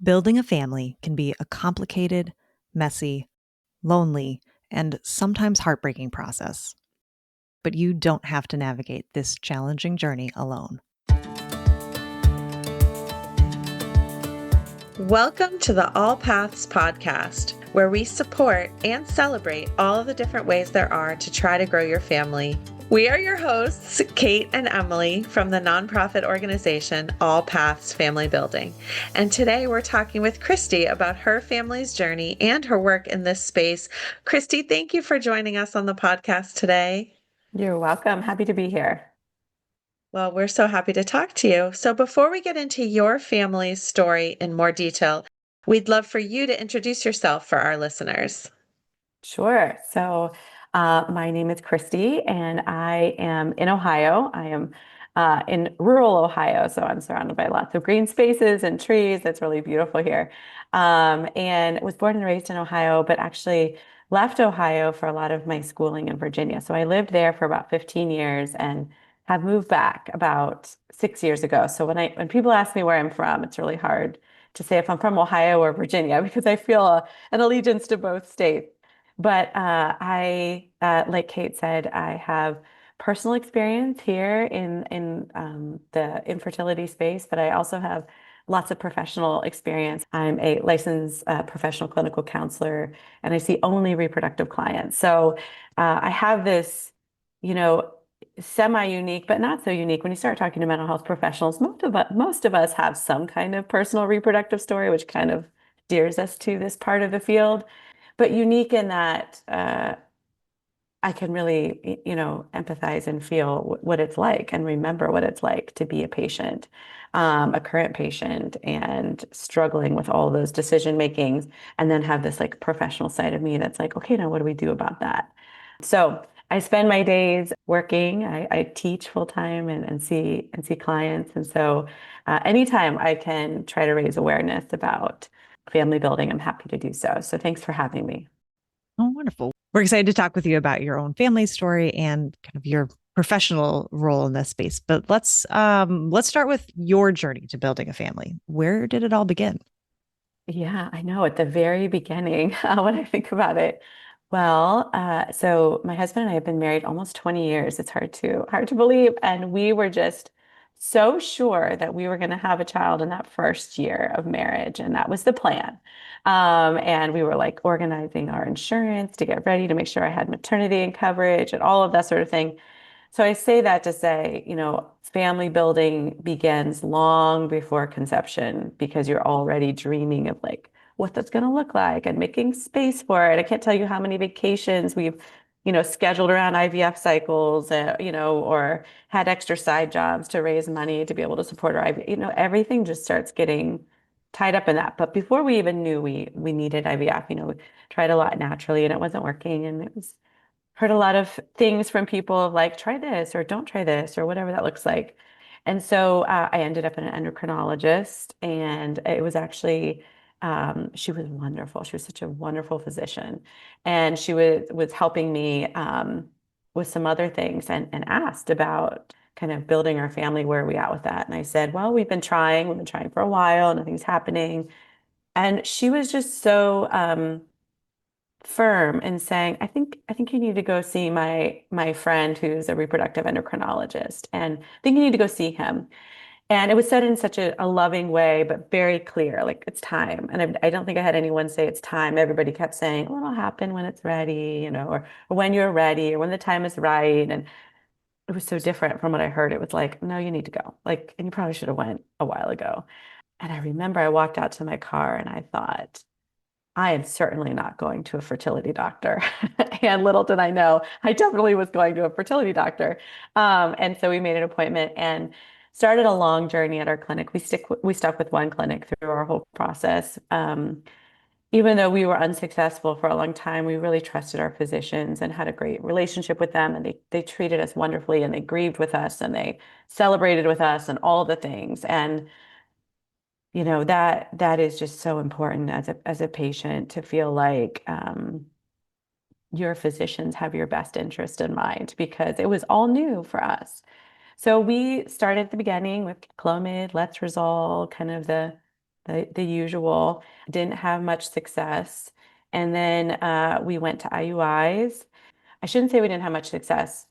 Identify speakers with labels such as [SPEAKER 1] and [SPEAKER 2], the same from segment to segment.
[SPEAKER 1] Building a family can be a complicated, messy, lonely, and sometimes heartbreaking process. But you don't have to navigate this challenging journey alone.
[SPEAKER 2] Welcome to the All Paths podcast, where we support and celebrate all of the different ways there are to try to grow your family. We are your hosts, Kate and Emily, from the nonprofit organization All Paths Family Building. And today we're talking with Kristy about her family's journey and her work in this space. Kristy, thank you for joining us on the podcast today.
[SPEAKER 3] You're welcome. Happy to be here.
[SPEAKER 2] Well, we're so happy to talk to you. So before we get into your family's story in more detail, we'd love for you to introduce yourself for our listeners.
[SPEAKER 3] Sure. So my name is Kristy, and I am in Ohio. I am in rural Ohio, so I'm surrounded by lots of green spaces and trees. It's really beautiful here. And was born and raised in Ohio, but actually left Ohio for a lot of my schooling in Virginia. So I lived there for about 15 years and have moved back about 6 years ago. So when people ask me where I'm from, it's really hard to say if I'm from Ohio or Virginia because I feel an allegiance to both states. But like Kate said, I have personal experience here in the infertility space, but I also have lots of professional experience. I'm a licensed professional clinical counselor, and I see only reproductive clients. So I have this, semi-unique, but not so unique. When you start talking to mental health professionals, most of us have some kind of personal reproductive story, which kind of steers us to this part of the field. But unique in that I can really, empathize and feel what it's like and remember what it's like to be a patient, a current patient, and struggling with all those decision makings, and then have this like professional side of me that's like, okay, now what do we do about that? So I spend my days working. I teach full time and see clients, and so anytime I can try to raise awareness about family building, I'm happy to do so. So thanks for having me.
[SPEAKER 1] Oh, wonderful. We're excited to talk with you about your own family story and kind of your professional role in this space. But let's start with your journey to building a family. Where did it all begin?
[SPEAKER 3] Yeah, I know at the very beginning, when I think about it. Well, so my husband and I have been married almost 20 years. It's hard to believe. And we were just so sure that we were going to have a child in that first year of marriage. And that was the plan. And we were like organizing our insurance to get ready to make sure I had maternity and coverage and all of that sort of thing. So I say that to say, family building begins long before conception because you're already dreaming of like what that's going to look like and making space for it. I can't tell you how many vacations we've, scheduled around IVF cycles, or had extra side jobs to raise money to be able to support our IVF. Everything just starts getting tied up in that. But before we even knew we needed IVF, we tried a lot naturally and it wasn't working, and it was heard a lot of things from people of like, try this or don't try this or whatever that looks like. And so I ended up in an endocrinologist, and it was actually, she was wonderful. She was such a wonderful physician. And she was helping me with some other things and asked about kind of building our family. Where are we at with that? And I said, well, we've been trying for a while, nothing's happening. And she was just so firm in saying, I think you need to go see my friend who's a reproductive endocrinologist, and I think you need to go see him. And it was said in such a loving way, but very clear, like it's time. And I don't think I had anyone say it's time. Everybody kept saying, well, it'll happen when it's ready, or when you're ready, or when the time is right. And it was so different from what I heard. It was like, no, you need to go. Like, and you probably should have went a while ago. And I remember I walked out to my car and I thought, I am certainly not going to a fertility doctor. And little did I know, I definitely was going to a fertility doctor. And so we made an appointment and started a long journey at our clinic. We stuck with one clinic through our whole process. Even though we were unsuccessful for a long time, we really trusted our physicians and had a great relationship with them. And they treated us wonderfully, and they grieved with us, and they celebrated with us, and all the things. And that is just so important as a patient to feel like your physicians have your best interest in mind, because it was all new for us. So we started at the beginning with Clomid, Letrozole, kind of the the usual. Didn't have much success. And then we went to IUIs. I shouldn't say we didn't have much success.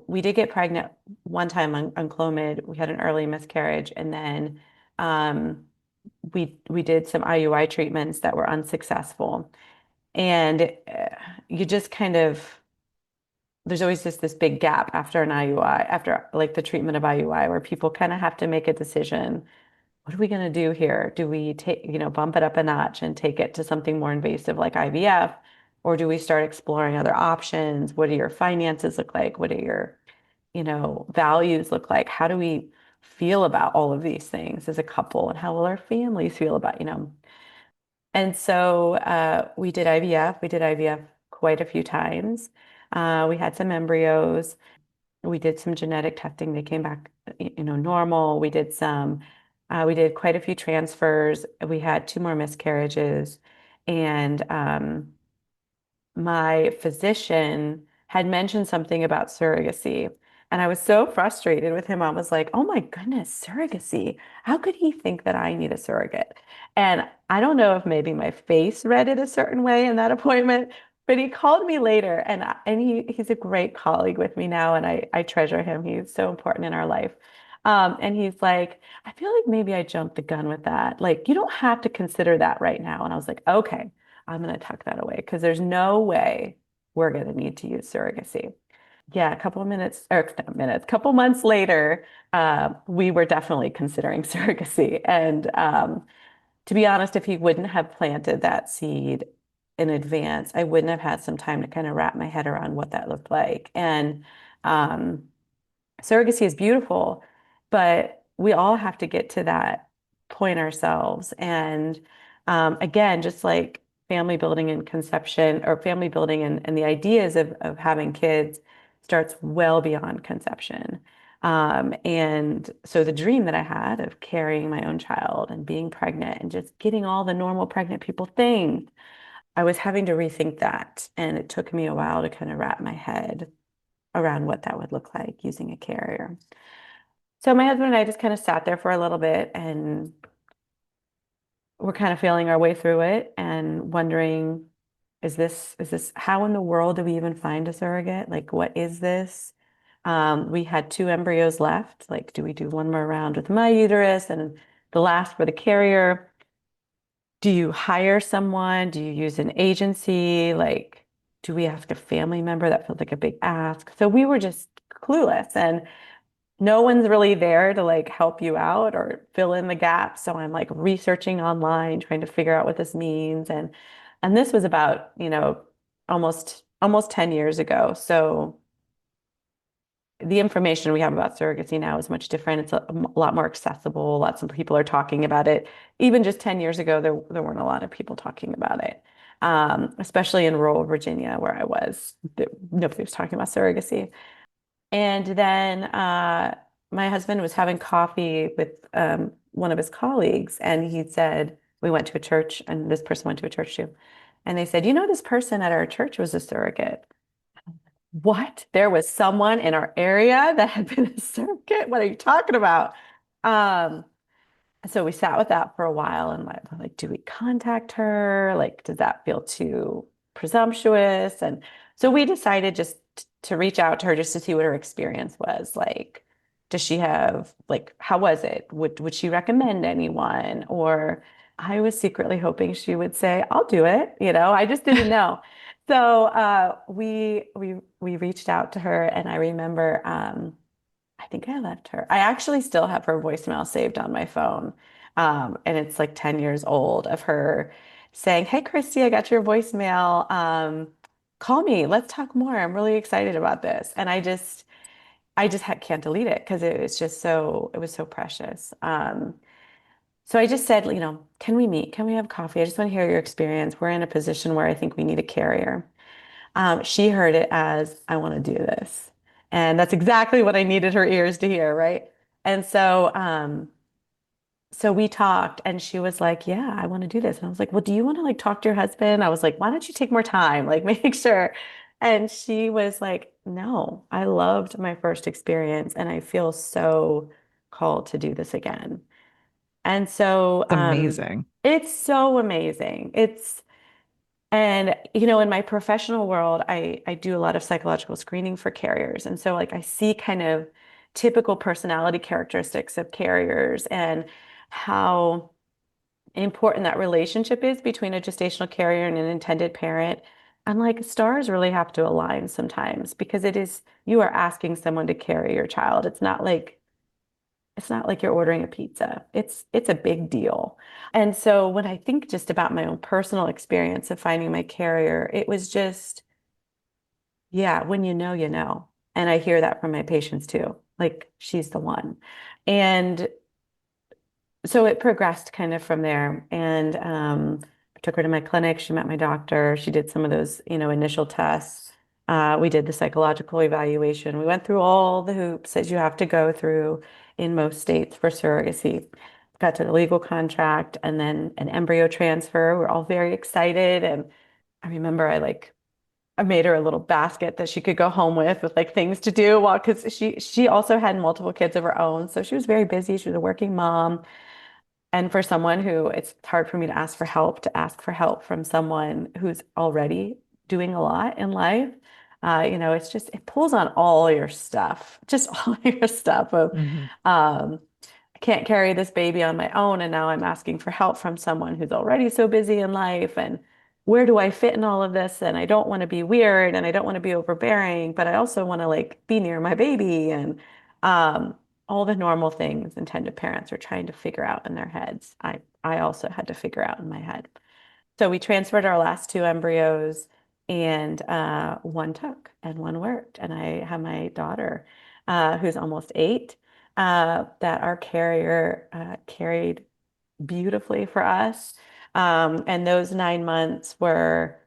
[SPEAKER 3] We did get pregnant one time on Clomid. We had an early miscarriage, and then um, we did some IUI treatments that were unsuccessful. And you just kind of there's always just this big gap after an IUI, after like the treatment of IUI, where people kind of have to make a decision. What are we going to do here? Do we take, bump it up a notch and take it to something more invasive like IVF? Or do we start exploring other options? What do your finances look like? What do your, values look like? How do we feel about all of these things as a couple? And how will our families feel about? And so we did IVF. We did IVF quite a few times. We had some embryos. We did some genetic testing. They came back, normal. We did quite a few transfers. We had two more miscarriages. And my physician had mentioned something about surrogacy. And I was so frustrated with him. I was like, oh my goodness, surrogacy. How could he think that I need a surrogate? And I don't know if maybe my face read it a certain way in that appointment, but he called me later and he's a great colleague with me now. And I treasure him. He's so important in our life. And he's like, I feel like maybe I jumped the gun with that. Like, you don't have to consider that right now. And I was like, okay. I'm going to tuck that away because there's no way we're going to need to use surrogacy. Yeah, a couple of minutes, or not minutes, couple months later, we were definitely considering surrogacy. And to be honest, if he wouldn't have planted that seed in advance, I wouldn't have had some time to kind of wrap my head around what that looked like. And um, surrogacy is beautiful, but we all have to get to that point ourselves. And again, just like family building and conception, or family building and the ideas of having kids starts well beyond conception. And so the dream that I had of carrying my own child and being pregnant and just getting all the normal pregnant people things, I was having to rethink that. And it took me a while to kind of wrap my head around what that would look like using a carrier. So my husband and I just kind of sat there for a little bit and we're kind of feeling our way through it and wondering, is this how in the world do we even find a surrogate? Like, what is this? We had two embryos left. Like, do we do one more round with my uterus and the last for the carrier? Do you hire someone? Do you use an agency? Like, do we ask a family member? That feels like a big ask. So we were just clueless and no one's really there to like help you out or fill in the gaps. So I'm like researching online, trying to figure out what this means. And this was about, almost 10 years ago. So the information we have about surrogacy now is much different. It's a lot more accessible. Lots of people are talking about it. Even just 10 years ago, there weren't a lot of people talking about it, especially in rural Virginia where I was. Nobody was talking about surrogacy. And then my husband was having coffee with one of his colleagues, and he said, we went to a church, and this person went to a church too. And they said, this person at our church was a surrogate. What? There was someone in our area that had been a surrogate? What are you talking about? Um, so we sat with that for a while and like, do we contact her? Like, does that feel too presumptuous? And so we decided just to reach out to her just to see what her experience was. Like, does she have, like, how was it? Would she recommend anyone? Or I was secretly hoping she would say, I'll do it. I just didn't know. So we reached out to her and I remember I think I left her. I actually still have her voicemail saved on my phone. And it's like 10 years old of her saying, Hey, Kristy, I got your voicemail. Call me. Let's talk more. I'm really excited about this. And I just can't delete it because it was so precious. So I just said, can we meet? Can we have coffee? I just want to hear your experience. We're in a position where I think we need a carrier. She heard it as, I want to do this. And that's exactly what I needed her ears to hear, right? And so we talked and she was like, yeah, I want to do this. And I was like, well, do you want to like talk to your husband? I was like, why don't you take more time? Like make sure. And she was like, no, I loved my first experience and I feel so called to do this again. And so
[SPEAKER 1] It's amazing.
[SPEAKER 3] it's so amazing. And in my professional world, I do a lot of psychological screening for carriers. And so like I see kind of typical personality characteristics of carriers and how important that relationship is between a gestational carrier and an intended parent. And like stars really have to align sometimes because you are asking someone to carry your child. It's not like you're ordering a pizza. It's a big deal. And so when I think just about my own personal experience of finding my carrier, it was just, yeah, when you know, you know. And I hear that from my patients too. Like she's the one. And so it progressed kind of from there. And I took her to my clinic. She met my doctor. She did some of those, initial tests. We did the psychological evaluation. We went through all the hoops that you have to go through in most states for surrogacy. Got to the legal contract and then an embryo transfer. We're all very excited. And I remember I made her a little basket that she could go home with like things to do while because she also had multiple kids of her own. So she was very busy. She was a working mom. And for someone who it's hard for me to ask for help from someone who's already doing a lot in life. It pulls on all your stuff, just all your stuff of,
[SPEAKER 1] Hmm.
[SPEAKER 3] I can't carry this baby on my own. And now I'm asking for help from someone who's already so busy in life. And where do I fit in all of this? And I don't want to be weird and I don't want to be overbearing, but I also want to like be near my baby and um, all the normal things intended parents are trying to figure out in their heads. I also had to figure out in my head. So we transferred our last two embryos and one took and one worked. And I have my daughter, who's almost 8, that our carrier carried beautifully for us. And those 9 months were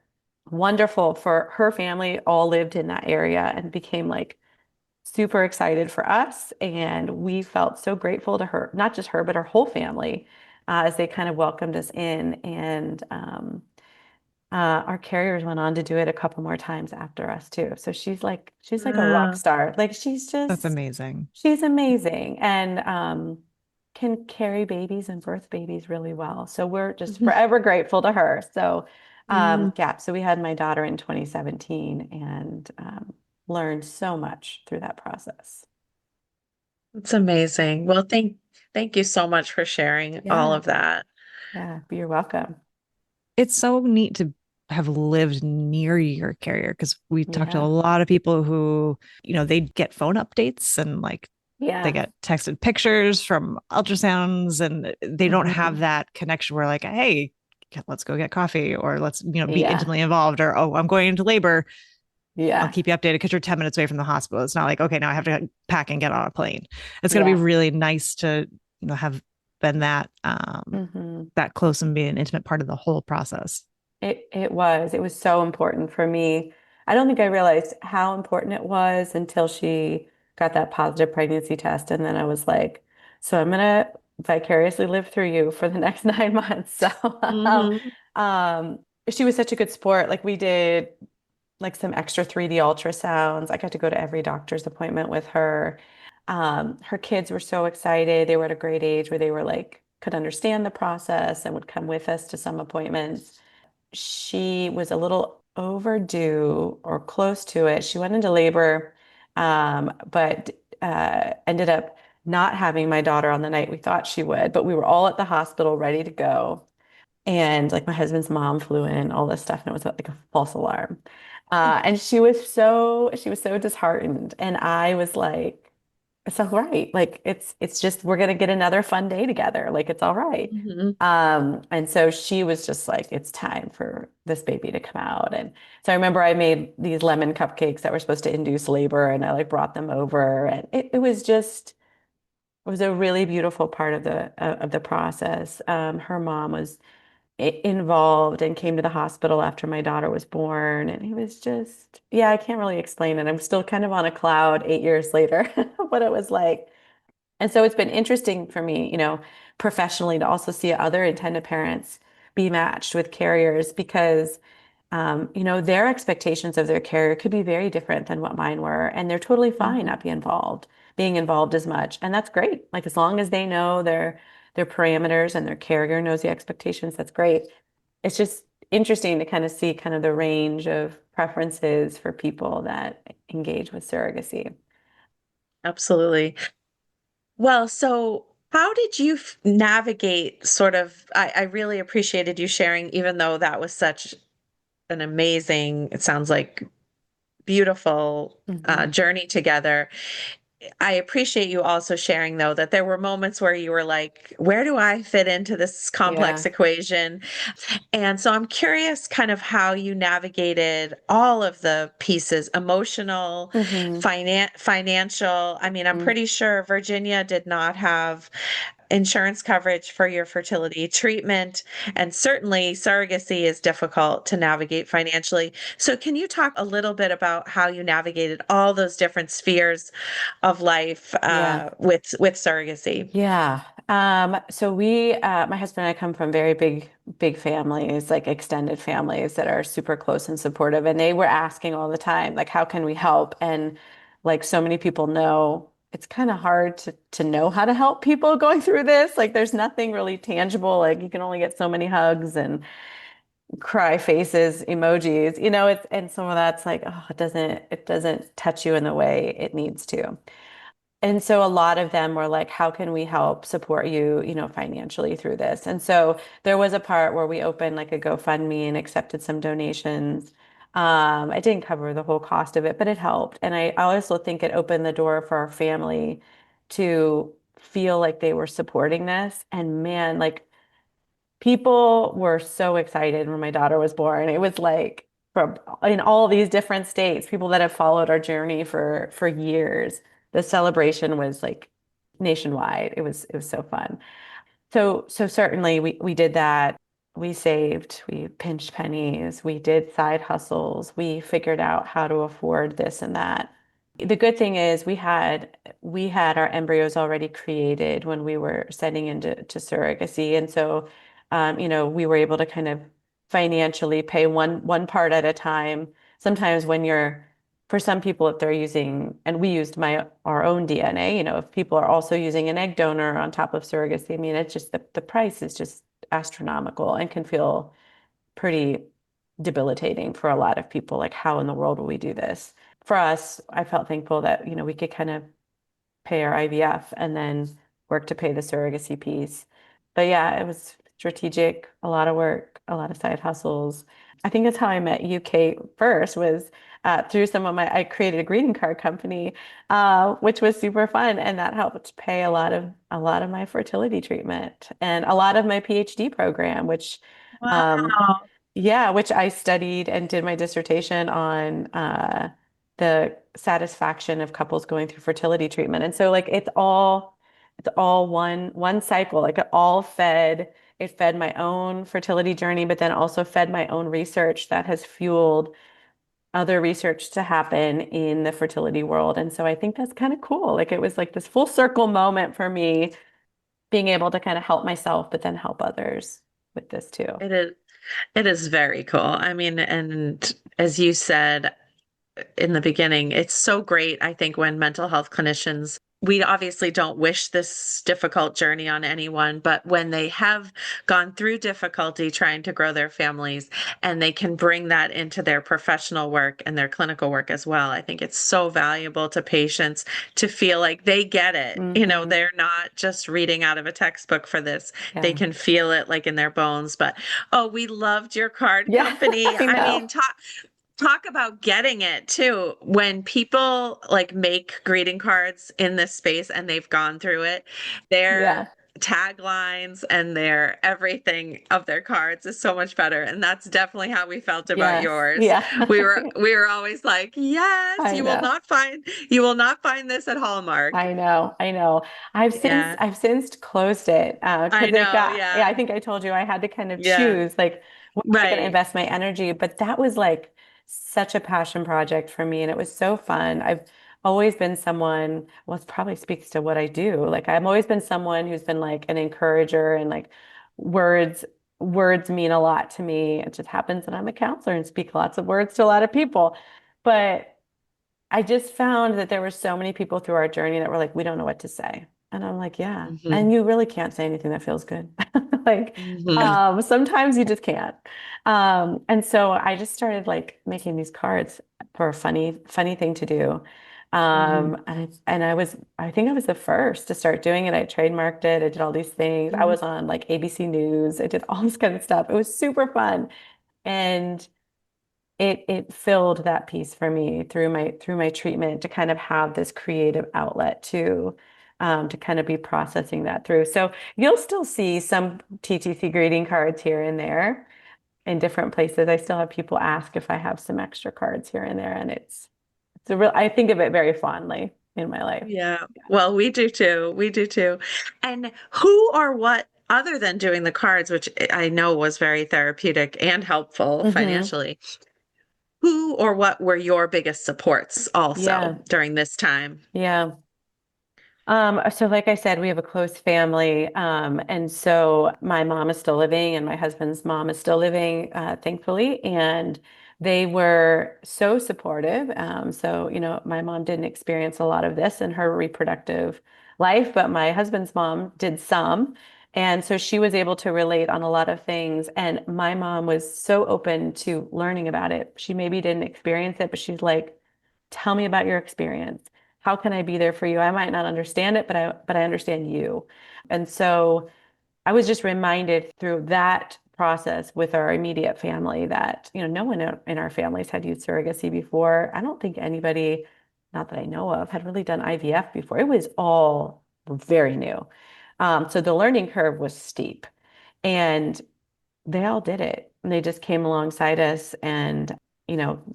[SPEAKER 3] wonderful for her family, all lived in that area and became like super excited for us. And we felt so grateful to her, not just her, but her whole family, as they kind of welcomed us in. And our carriers went on to do it a couple more times after us too. So she's like a rock
[SPEAKER 2] Wow.
[SPEAKER 3] star. Like
[SPEAKER 1] That's amazing.
[SPEAKER 3] she's amazing and can carry babies and birth babies really well. So we're just forever grateful to her. So
[SPEAKER 2] Mm,
[SPEAKER 3] yeah, so we had my daughter in 2017 and learned so much through that process.
[SPEAKER 2] it's amazing. Well, thank you so much for sharing all
[SPEAKER 3] Yeah,
[SPEAKER 2] of that.
[SPEAKER 3] yeah, you're welcome.
[SPEAKER 1] It's so neat to have lived near your carrier because we talked to a
[SPEAKER 3] Yeah,
[SPEAKER 1] lot of people who, they get phone updates and like they
[SPEAKER 3] yeah.
[SPEAKER 1] get texted pictures from ultrasounds and they don't have
[SPEAKER 3] Hmm.
[SPEAKER 1] that connection where like, hey, let's go get coffee or let's, be
[SPEAKER 3] Yeah,
[SPEAKER 1] intimately involved or, oh, I'm going into labor. I'll
[SPEAKER 3] yeah,
[SPEAKER 1] keep you updated because you're 10 minutes away from the hospital. It's not like, okay, now I have to pack and get on a plane. It's going to be
[SPEAKER 3] yeah.
[SPEAKER 1] really nice to, have been
[SPEAKER 3] Hmm.
[SPEAKER 1] that close and be an intimate part of the whole process.
[SPEAKER 3] It was so important for me. I don't think I realized how important it was until she got that positive pregnancy test. And then I was like, so I'm gonna vicariously live through you for the next 9 months. So
[SPEAKER 2] Hmm.
[SPEAKER 3] um, she was such a good sport. Like we did like some extra 3D ultrasounds. I got to go to every doctor's appointment with her. Her kids were so excited. They were at a great age where they were like, could understand the process and would come with us to some appointments. She was a little overdue or close to it. She went into labor, but ended up not having my daughter on the night we thought she would. But we were all at the hospital ready to go. And like my husband's mom flew in, all this stuff, and it was like a false alarm. And she was so disheartened. And I was like, it's all right. Like it's just we're gonna get another fun day together. Like it's all right.
[SPEAKER 2] Hmm.
[SPEAKER 3] And so she was just like, it's time for this baby to come out. And so I remember I made these lemon cupcakes that were supposed to induce labor, and I like brought them over, and it was a really beautiful part of the process. Her mom was involved and came to the hospital after my daughter was born. And it was just, yeah, I can't really explain it. I'm still kind of on a cloud 8 years later, what it was like. And so it's been interesting for me, professionally to also see other intended parents be matched with carriers because, their expectations of their carrier could be very different than what mine were. And they're totally fine
[SPEAKER 2] Hmm.
[SPEAKER 3] not being involved as much. And that's great. Like as long as they know their parameters and their caregiver knows the expectations. That's great. It's just interesting to kind of see kind of the range of preferences for people that engage with surrogacy.
[SPEAKER 2] Absolutely. Well, so how did you navigate sort of? I really appreciated you sharing, even though that was such an amazing, it sounds like beautiful
[SPEAKER 3] Mhm.
[SPEAKER 2] journey together. I appreciate you also sharing, though, that there were moments where you were like, where do I fit into this complex
[SPEAKER 3] Yeah.
[SPEAKER 2] equation? And so I'm curious kind of how you navigated all of the pieces, emotional,
[SPEAKER 3] Hmm.
[SPEAKER 2] financial. I mean, I'm
[SPEAKER 3] Hmm.
[SPEAKER 2] pretty sure Virginia did not have insurance coverage for your fertility treatment, and certainly surrogacy is difficult to navigate financially. So can you talk a little bit about how you navigated all those different spheres of life
[SPEAKER 3] Yeah.
[SPEAKER 2] with surrogacy?
[SPEAKER 3] Yeah. So my husband and I come from very big families, like extended families that are super close and supportive. And they were asking all the time, like, how can we help? And like so many people know, it's kind of hard to know how to help people going through this. Like there's nothing really tangible. Like you can only get so many hugs and cry faces, emojis, it's, and some of that's like, oh, it doesn't touch you in the way it needs to. And so a lot of them were like, how can we help support you, financially through this? And so there was a part where we opened like a GoFundMe and accepted some donations. It didn't cover the whole cost of it, but it helped. And I also think it opened the door for our family to feel like they were supporting this. And man, like people were so excited when my daughter was born. It was like from in all these different states, people that have followed our journey for years. The celebration was like nationwide. It was so fun. So certainly we did that. We saved, we pinched pennies, we did side hustles, we figured out how to afford this and that. The good thing is we had our embryos already created when we were setting into surrogacy. And so we were able to kind of financially pay one part at a time. Sometimes when you're for some people, if they're using, and we used our own DNA, if people are also using an egg donor on top of surrogacy, I mean, it's just the price is just astronomical and can feel pretty debilitating for a lot of people. Like, how in the world will we do this? For us, I felt thankful that, we could kind of pay our IVF and then work to pay the surrogacy piece. But yeah, it was strategic, a lot of work, a lot of side hustles. I think that's how I met you, Kate, first was through I created a greeting card company, which was super fun. And that helped pay a lot of my fertility treatment and a lot of my PhD program, which um,
[SPEAKER 2] Wow.
[SPEAKER 3] yeah, which I studied and did my dissertation on the satisfaction of couples going through fertility treatment. And so like it's all one cycle. Like it fed my own fertility journey, but then also fed my own research that has fueled other research to happen in the fertility world. And so I think that's kind of cool. Like it was like this full circle moment for me being able to kind of help myself, but then help others with this too.
[SPEAKER 2] It is it is very cool. I mean, and as you said, in the beginning. It's so great, I think, when mental health clinicians, we obviously don't wish this difficult journey on anyone, but when they have gone through difficulty trying to grow their families and they can bring that into their professional work and their clinical work as well, I think it's so valuable to patients to feel like they get it.
[SPEAKER 3] Hmm.
[SPEAKER 2] They're not just reading out of a textbook for this. They
[SPEAKER 3] Yeah.
[SPEAKER 2] can feel it like in their bones. But oh, we loved your card
[SPEAKER 3] Yeah,
[SPEAKER 2] company.
[SPEAKER 3] I
[SPEAKER 2] I mean,
[SPEAKER 3] know.
[SPEAKER 2] talk about getting it too. When people like make greeting cards in this space and they've gone through it, their
[SPEAKER 3] Yeah.
[SPEAKER 2] taglines and their everything of their cards is so much better. And that's definitely how we felt about
[SPEAKER 3] Yes.
[SPEAKER 2] yours.
[SPEAKER 3] Yeah.
[SPEAKER 2] We were always like, yes,
[SPEAKER 3] I know.
[SPEAKER 2] you will not find this at Hallmark.
[SPEAKER 3] I know. I know. I've since
[SPEAKER 2] Yeah.
[SPEAKER 3] I've since closed it
[SPEAKER 2] I
[SPEAKER 3] because
[SPEAKER 2] know.
[SPEAKER 3] yeah,
[SPEAKER 2] Yeah.
[SPEAKER 3] I think I told you I had to kind of
[SPEAKER 2] Yeah.
[SPEAKER 3] choose like where am I going to
[SPEAKER 2] Right.
[SPEAKER 3] invest my energy, but that was like such a passion project for me and it was so fun. I've always been someone, well, it probably speaks to what I do. Like I've always been someone who's been like an encourager and like words words mean a lot to me. It just happens that I'm a counselor and speak lots of words to a lot of people. But I just found that there were so many people through our journey that were like, we don't know what to say. And I'm like, yeah.
[SPEAKER 2] Hmm.
[SPEAKER 3] And you really can't say anything that feels good. Like,
[SPEAKER 2] Hmm.
[SPEAKER 3] sometimes you just can't. And so I just started like making these cards for a funny thing to do.
[SPEAKER 2] Hmm.
[SPEAKER 3] I think I was the first to start doing it. I trademarked it. I did all these things. I
[SPEAKER 2] Hmm.
[SPEAKER 3] was on like ABC News. I did all this kind of stuff. It was super fun. And it filled that piece for me through my treatment to kind of have this creative outlet to kind of be processing that through. So you'll still see some TTC greeting cards here and there in different places. I still have people ask if I have some extra cards here and there, and it's a real, I think of it very fondly in my life.
[SPEAKER 2] Yeah. Well, we do too. We do too. And who or what, other than doing the cards, which I know was very therapeutic and helpful
[SPEAKER 3] Hmm.
[SPEAKER 2] financially, who or what were your biggest supports also
[SPEAKER 3] Yeah.
[SPEAKER 2] during this time?
[SPEAKER 3] Yeah. So like I said, we have a close family. And so my mom is still living and my husband's mom is still living, thankfully. And they were so supportive. So, my mom didn't experience a lot of this in her reproductive life, but my husband's mom did some. And so she was able to relate on a lot of things. And my mom was so open to learning about it. She maybe didn't experience it, but she's like, tell me about your experience. How can I be there for you? I might not understand it, but I understand you. And so I was just reminded through that process with our immediate family that, no one in our families had used surrogacy before. I don't think anybody, not that I know of, had really done IVF before. It was all very new. So the learning curve was steep. And they all did it. And they just came alongside us and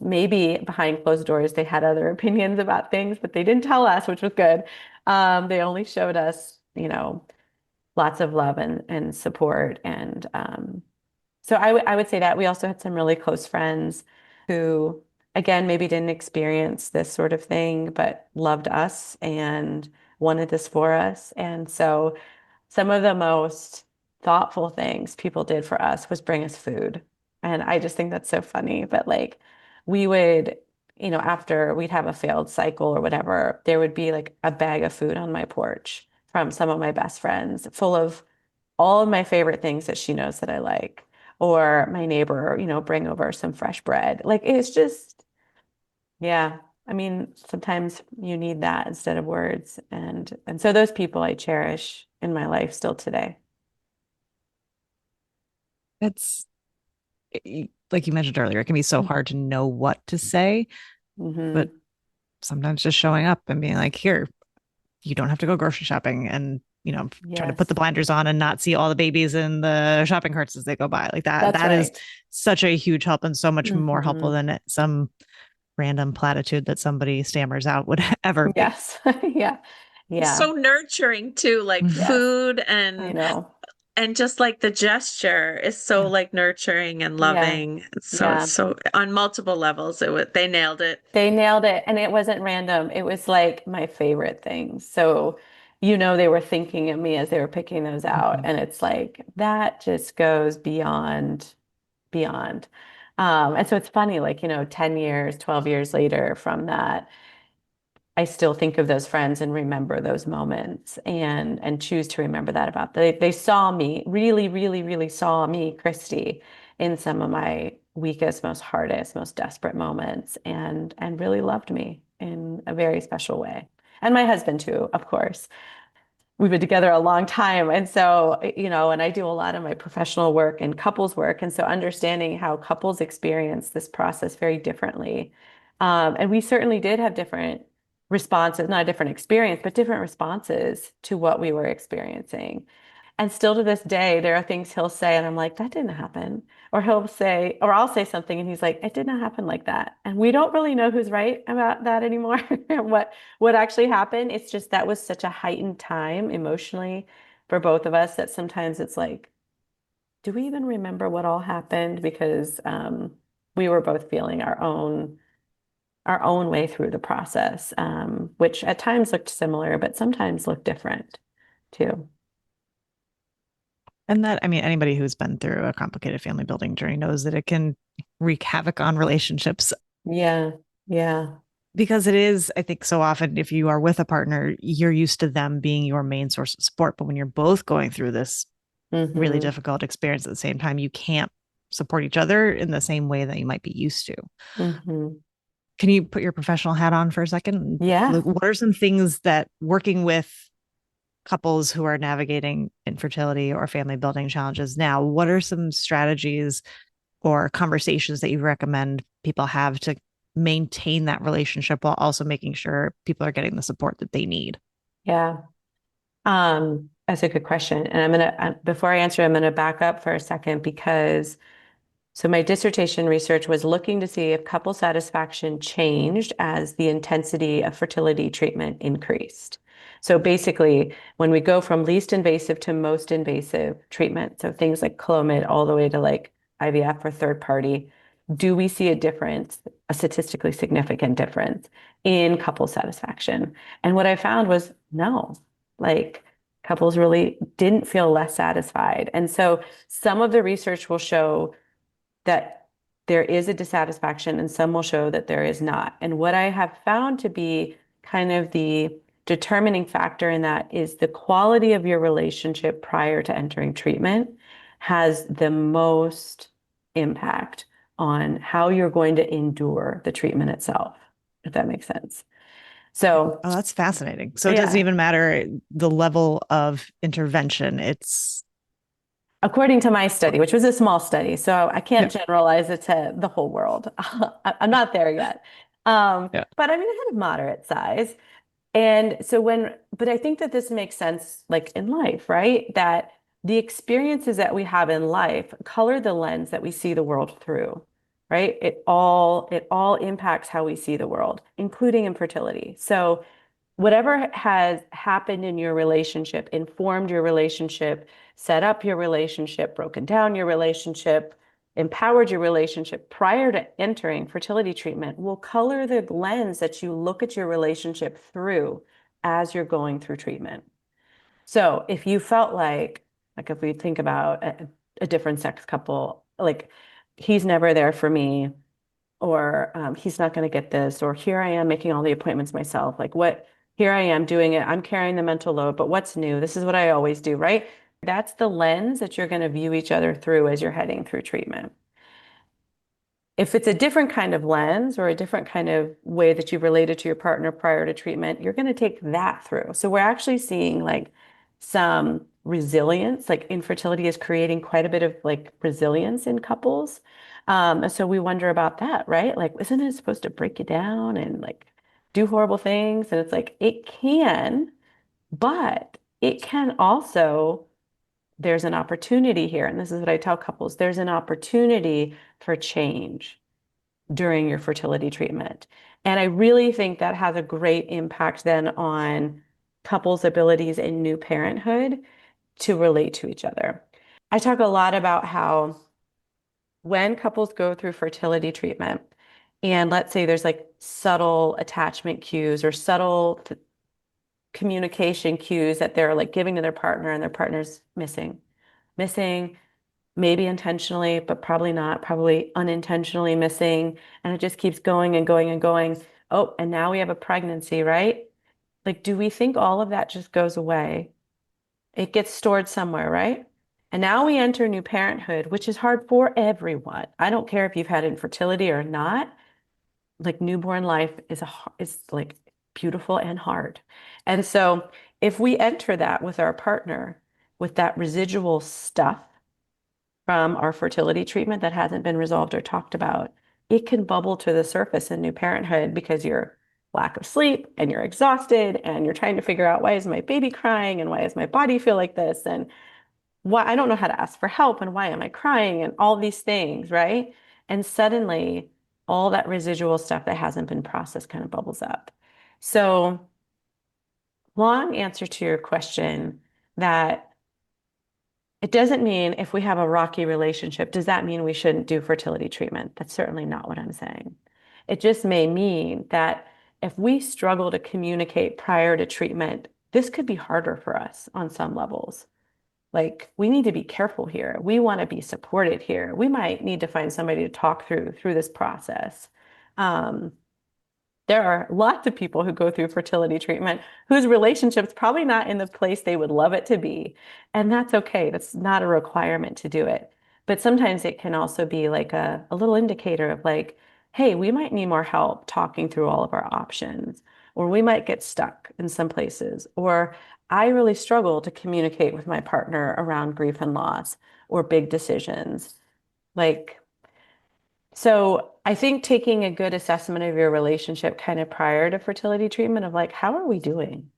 [SPEAKER 3] maybe behind closed doors they had other opinions about things, but they didn't tell us, which was good. They only showed us, lots of love and support. And so I would say that we also had some really close friends who, again, maybe didn't experience this sort of thing, but loved us and wanted this for us. And so some of the most thoughtful things people did for us was bring us food. And I just think that's so funny. But like we would, after we'd have a failed cycle or whatever, there would be like a bag of food on my porch from some of my best friends, full of all of my favorite things that she knows that I like. Or my neighbor, bring over some fresh bread. Like it's just, yeah. I mean, sometimes you need that instead of words. And so those people I cherish in my life still today.
[SPEAKER 1] It's like you mentioned earlier, it can be so hard to know what to say, but
[SPEAKER 3] Hmm.
[SPEAKER 1] sometimes just showing up and being like, here, you don't have to go grocery shopping and, try to put the
[SPEAKER 3] Yes,
[SPEAKER 1] blinders on and not see all the babies in the shopping carts as they go by. Like that,
[SPEAKER 3] that's
[SPEAKER 1] that is
[SPEAKER 3] right.
[SPEAKER 1] such a huge help and so much more helpful
[SPEAKER 3] Hmm.
[SPEAKER 1] than some random platitude that somebody stammers out would ever be.
[SPEAKER 3] Yes. Yeah. Yeah.
[SPEAKER 2] So nurturing too, like
[SPEAKER 1] Mhm.
[SPEAKER 3] Yes.
[SPEAKER 2] food
[SPEAKER 3] I know.
[SPEAKER 2] and just like the gesture is so
[SPEAKER 1] Yeah.
[SPEAKER 2] like nurturing and
[SPEAKER 3] Yeah.
[SPEAKER 2] loving. So it's
[SPEAKER 3] Yeah.
[SPEAKER 2] so on multiple levels. They nailed it.
[SPEAKER 3] They nailed it. And it wasn't random. It was like my favorite things. So, they were thinking of me as they were picking those out.
[SPEAKER 1] Mhm.
[SPEAKER 3] And it's like that just goes beyond. And so it's funny, like, 10 years, 12 years later from that, I still think of those friends and remember those moments and choose to remember that about they saw me, really, really, really saw me, Kristy, in some of my weakest, most hardest, most desperate moments and really loved me in a very special way. And my husband too, of course. We've been together a long time. And so, and I do a lot of my professional work and couples work. And so understanding how couples experience this process very differently. And we certainly did have different responses, not a different experience, but different responses to what we were experiencing. And still to this day, there are things he'll say, and I'm like, that didn't happen. Or he'll say, or I'll say something, and he's like, it did not happen like that. And we don't really know who's right about that anymore, what actually happened. It's just that was such a heightened time emotionally for both of us that sometimes it's like, do we even remember what all happened? Because we were both feeling our own way through the process, which at times looked similar, but sometimes looked different too.
[SPEAKER 1] And that, I mean, anybody who's been through a complicated family building journey knows that it can wreak havoc on relationships.
[SPEAKER 3] Yeah, yeah.
[SPEAKER 1] Because it is, I think, so often if you are with a partner, you're used to them being your main source of support. But when you're both going through this really
[SPEAKER 3] Hmm.
[SPEAKER 1] difficult experience at the same time, you can't support each other in the same way that you might be used to.
[SPEAKER 3] Hmm.
[SPEAKER 1] Can you put your professional hat on for a second?
[SPEAKER 3] Yeah.
[SPEAKER 1] What are some things that working with couples who are navigating infertility or family building challenges now, what are some strategies or conversations that you recommend people have to maintain that relationship while also making sure people are getting the support that they need?
[SPEAKER 3] Yeah. That's a good question. And before I answer, I'm gonna back up for a second because so my dissertation research was looking to see if couple satisfaction changed as the intensity of fertility treatment increased. So basically, when we go from least invasive to most invasive treatment, so things like Clomid all the way to like IVF or third party, do we see a difference, a statistically significant difference in couple satisfaction? And what I found was no, like couples really didn't feel less satisfied. And so some of the research will show that there is a dissatisfaction and some will show that there is not. And what I have found to be kind of the determining factor in that is the quality of your relationship prior to entering treatment has the most impact on how you're going to endure the treatment itself, if that makes sense. So,
[SPEAKER 1] Oh, that's fascinating. So it doesn't
[SPEAKER 3] yeah,
[SPEAKER 1] even matter the level of intervention. It's
[SPEAKER 3] according to my study, which was a small study, so I
[SPEAKER 1] yeah,
[SPEAKER 3] can't generalize it to the whole world. I'm not there yet.
[SPEAKER 1] yeah.
[SPEAKER 3] But I mean, it had a moderate size. And so but I think that this makes sense like in life, right? That the experiences that we have in life color the lens that we see the world through, right? It all impacts how we see the world, including infertility. So whatever has happened in your relationship, informed your relationship, set up your relationship, broken down your relationship, empowered your relationship prior to entering fertility treatment will color the lens that you look at your relationship through as you're going through treatment. So if you felt like if we think about a different sex couple, like he's never there for me, or he's not going to get this, or here I am making all the appointments myself. Like what, here I am doing it. I'm carrying the mental load, but what's new? This is what I always do, right? That's the lens that you're going to view each other through as you're heading through treatment. If it's a different kind of lens or a different kind of way that you've related to your partner prior to treatment, you're going to take that through. So we're actually seeing like some resilience, like infertility is creating quite a bit of like resilience in couples. And so we wonder about that, right? Like, isn't it supposed to break you down and like do horrible things? And it's like, it can, but it can also, there's an opportunity here. And this is what I tell couples, there's an opportunity for change during your fertility treatment. And I really think that has a great impact then on couples' abilities in new parenthood to relate to each other. I talk a lot about how when couples go through fertility treatment, and let's say there's like subtle attachment cues or subtle communication cues that they're like giving to their partner and their partner's missing, maybe intentionally, but probably not, probably unintentionally missing. And it just keeps going and going and going. Oh, and now we have a pregnancy, right? Like, do we think all of that just goes away? It gets stored somewhere, right? And now we enter new parenthood, which is hard for everyone. I don't care if you've had infertility or not. Like newborn life is like beautiful and hard. And so if we enter that with our partner, with that residual stuff from our fertility treatment that hasn't been resolved or talked about, it can bubble to the surface in new parenthood because you're lack of sleep and you're exhausted and you're trying to figure out why is my baby crying and why does my body feel like this and why I don't know how to ask for help and why am I crying and all these things, right? And suddenly all that residual stuff that hasn't been processed kind of bubbles up. So, long answer to your question that it doesn't mean if we have a rocky relationship, does that mean we shouldn't do fertility treatment? That's certainly not what I'm saying. It just may mean that if we struggle to communicate prior to treatment, this could be harder for us on some levels. Like we need to be careful here. We want to be supported here. We might need to find somebody to talk through this process. Um, There are lots of people who go through fertility treatment whose relationship's probably not in the place they would love it to be. And that's okay. That's not a requirement to do it. But sometimes it can also be like a little indicator of like, hey, we might need more help talking through all of our options, or we might get stuck in some places, or I really struggle to communicate with my partner around grief and loss or big decisions. Like, so I think taking a good assessment of your relationship kind of prior to fertility treatment of like, how are we doing?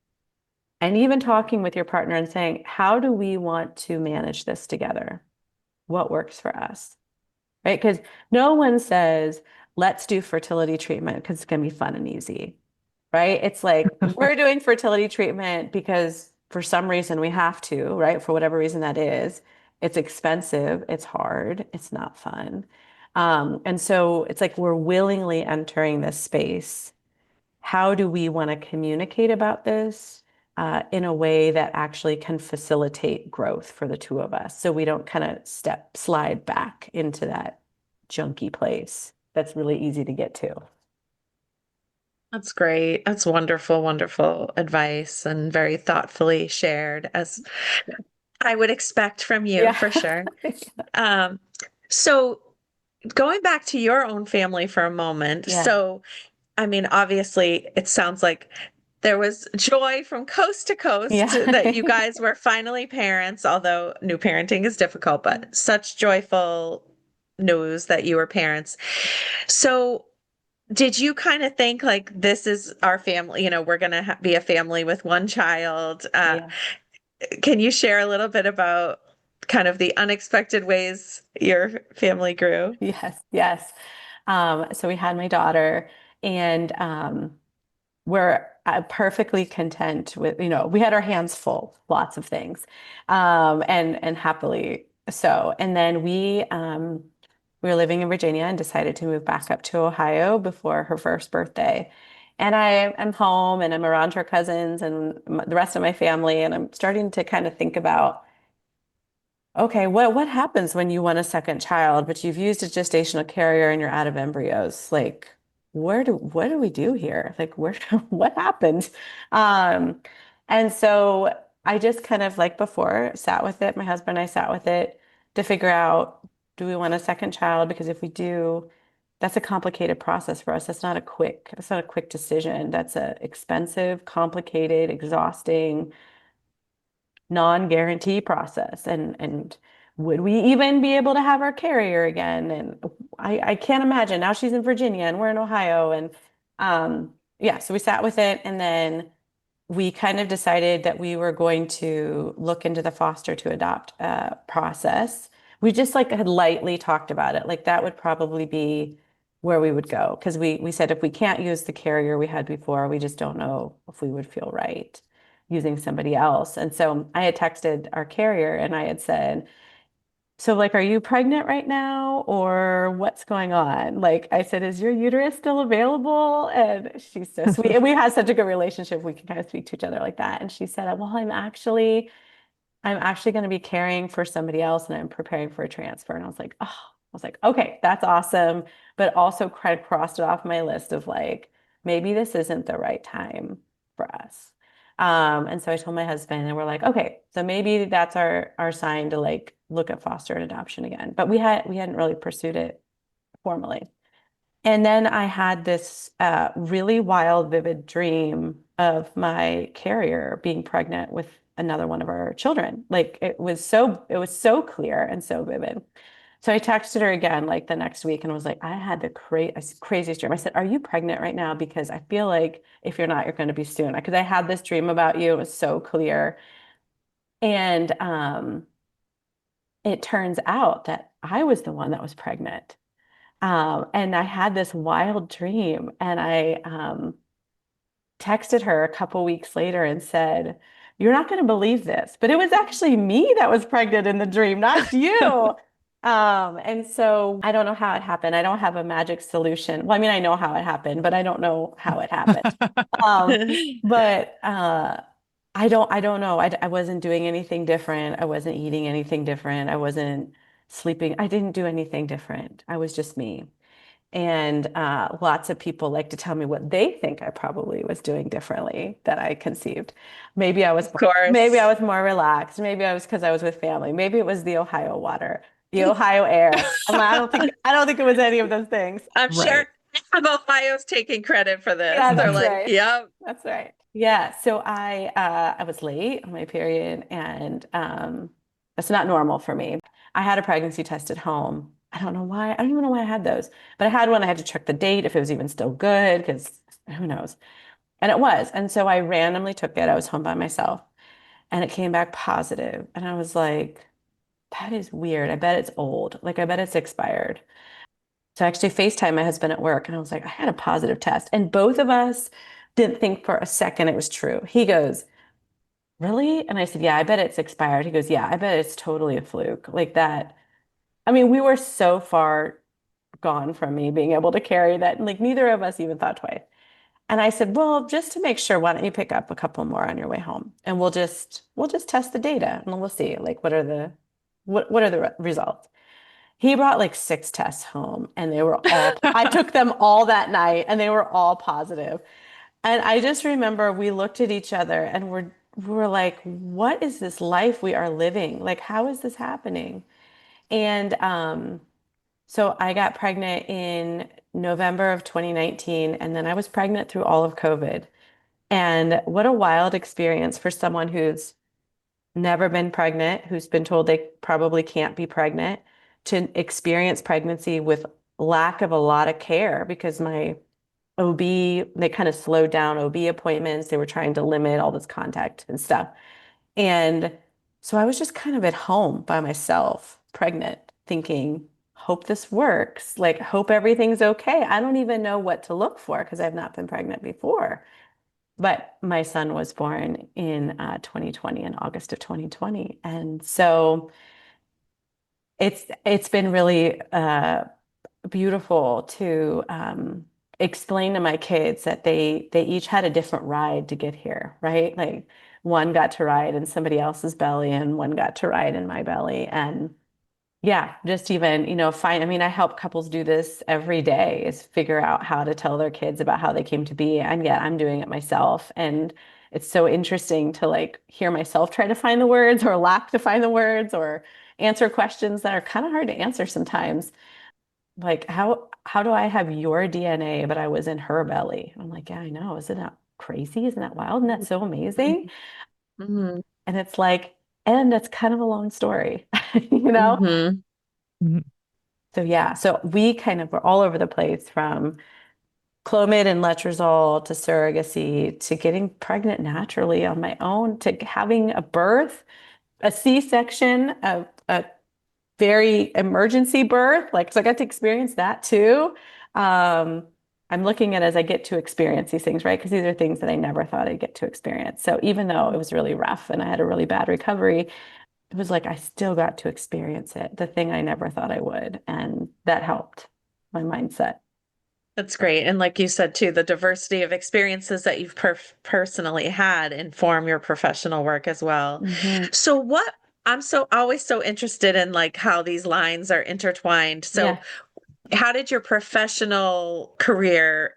[SPEAKER 3] And even talking with your partner and saying, how do we want to manage this together? What works for us? Right? Because no one says, let's do fertility treatment because it's going to be fun and easy. Right? It's like we're doing fertility treatment because for some reason we have to, right? For whatever reason that is. It's expensive, it's hard, it's not fun. And so it's like we're willingly entering this space. How do we want to communicate about this in a way that actually can facilitate growth for the two of us so we don't kind of slide back into that junky place that's really easy to get to?
[SPEAKER 2] That's great. That's wonderful, wonderful advice and very thoughtfully shared, as I would expect from you
[SPEAKER 3] Yeah.
[SPEAKER 2] for sure. Um, so going back to your own family for a moment.
[SPEAKER 3] Yeah.
[SPEAKER 2] So, I mean, obviously, it sounds like there was joy from coast to coast
[SPEAKER 3] Yeah.
[SPEAKER 2] that you guys were finally parents, although new parenting is difficult, but such joyful news that you were parents. So, did you kind of think like this is our family, we're going to be a family with one child?
[SPEAKER 3] Yeah.
[SPEAKER 2] Can you share a little bit about kind of the unexpected ways your family grew?
[SPEAKER 3] Yes. Yes. So we had my daughter and we're perfectly content with, we had our hands full, lots of things, and happily so. And then we were living in Virginia and decided to move back up to Ohio before her first birthday. And I am home and I'm around her cousins and the rest of my family, and I'm starting to kind of think about okay, what happens when you want a second child, but you've used a gestational carrier and you're out of embryos? Like, what do we do here? Like, where what happened? Um, and so I just kind of like before sat with it. My husband and I sat with it to figure out, do we want a second child? Because if we do, that's a complicated process for us. That's not a quick decision. That's a expensive, complicated, exhausting non-guarantee process, and would we even be able to have our carrier again? And I can't imagine. Now she's in Virginia and we're in Ohio, and yeah, so we sat with it, and then we kind of decided that we were going to look into the foster to adopt process. We just like had lightly talked about it. Like that would probably be where we would go because we said if we can't use the carrier we had before, we just don't know if we would feel right using somebody else. And so I had texted our carrier and I had said, so like, are you pregnant right now or what's going on? Like I said, is your uterus still available? And she's so sweet. And we had such a good relationship. We can kind of speak to each other like that. And she said, well, I'm actually going to be caring for somebody else and I'm preparing for a transfer. And I was like, okay, that's awesome. But also kind of crossed it off my list of like, maybe this isn't the right time for us. And so I told my husband and we're like, okay, so maybe that's our sign to like look at foster and adoption again. But we hadn't really pursued it formally. And then I had this really wild, vivid dream of my carrier being pregnant with another one of our children. Like it was so clear and so vivid. So I texted her again like the next week and was like, I had the craziest dream. I said, are you pregnant right now? Because I feel like if you're not, you're going to be soon. Because I had this dream about you. It was so clear. And it turns out that I was the one that was pregnant. And I had this wild dream, and I texted her a couple weeks later and said, you're not going to believe this, but it was actually me that was pregnant in the dream, not you. And so I don't know how it happened. I don't have a magic solution. Well, I mean, I know how it happened, but I don't know how it happened. Um, but I don't know. I wasn't doing anything different. I wasn't eating anything different. I wasn't sleeping. I didn't do anything different. I was just me. And lots of people like to tell me what they think I probably was doing differently that I conceived. Maybe I was
[SPEAKER 2] Of course.
[SPEAKER 3] maybe I was more relaxed. Maybe I was because I was with family. Maybe it was the Ohio water, the Ohio air. I don't think it was any of those things.
[SPEAKER 2] I'm sure
[SPEAKER 1] Right.
[SPEAKER 2] Ohio's taking credit for this.
[SPEAKER 3] Yeah,
[SPEAKER 2] They're
[SPEAKER 3] that's
[SPEAKER 2] like,
[SPEAKER 3] right.
[SPEAKER 2] yep.
[SPEAKER 3] That's right. Yeah, so I was late on my period and that's not normal for me. I had a pregnancy test at home. I don't know why. I don't even know why I had those. But I had one. I had to check the date if it was even still good because who knows. And it was. And so I randomly took it. I was home by myself and it came back positive. And I was like, that is weird. I bet it's old. Like I bet it's expired. So I actually FaceTimed my husband at work and I was like, I had a positive test. And both of us didn't think for a second it was true. He goes, really? And I said, yeah, I bet it's expired. He goes, yeah, I bet it's totally a fluke. Like that. I mean, we were so far gone from me being able to carry that. Like neither of us even thought twice. And I said, well, just to make sure, why don't you pick up a couple more on your way home and we'll just test the data and we'll see like what are the results. He brought like 6 tests home and they were all, I took them all that night and they were all positive. And I just remember we looked at each other and we were like, what is this life we are living? Like, how is this happening? And so I got pregnant in November of 2019, and then I was pregnant through all of COVID. And what a wild experience for someone who's never been pregnant, who's been told they probably can't be pregnant, to experience pregnancy with lack of a lot of care because my OB, they kind of slowed down OB appointments. They were trying to limit all this contact and stuff. And so I was just kind of at home by myself, pregnant, thinking, hope this works. Like, hope everything's okay. I don't even know what to look for because I've not been pregnant before. But my son was born in 2020, in August of 2020. And so it's been really beautiful to explain to my kids that they each had a different ride to get here, right? Like one got to ride in somebody else's belly and one got to ride in my belly. And yeah, just even, find, I mean, I help couples do this every day is figure out how to tell their kids about how they came to be. And yet I'm doing it myself. And it's so interesting to like hear myself try to find the words or lack to find the words or answer questions that are kind of hard to answer sometimes. Like, how do I have your DNA, but I was in her belly? I'm like, yeah, I know. Isn't that crazy? Isn't that wild? Isn't that so amazing?
[SPEAKER 2] Mm-hmm.
[SPEAKER 3] And it's like, and that's kind of a long story, you know?
[SPEAKER 2] Mm-hmm.
[SPEAKER 1] Mhm.
[SPEAKER 3] So yeah, so we kind of were all over the place from Clomid and letrozole to surrogacy to getting pregnant naturally on my own to having a birth, a C-section, a very emergency birth. Like, so I got to experience that too. Um, I'm looking at as I get to experience these things, right? Because these are things that I never thought I'd get to experience. So even though it was really rough and I had a really bad recovery, it was like I still got to experience it, the thing I never thought I would. And that helped my mindset.
[SPEAKER 2] That's great. And like you said too, the diversity of experiences that you've personally had inform your professional work as well.
[SPEAKER 3] Hmm.
[SPEAKER 2] So what I'm so always so interested in like how these lines are intertwined. So
[SPEAKER 3] Yeah.
[SPEAKER 2] how did your professional career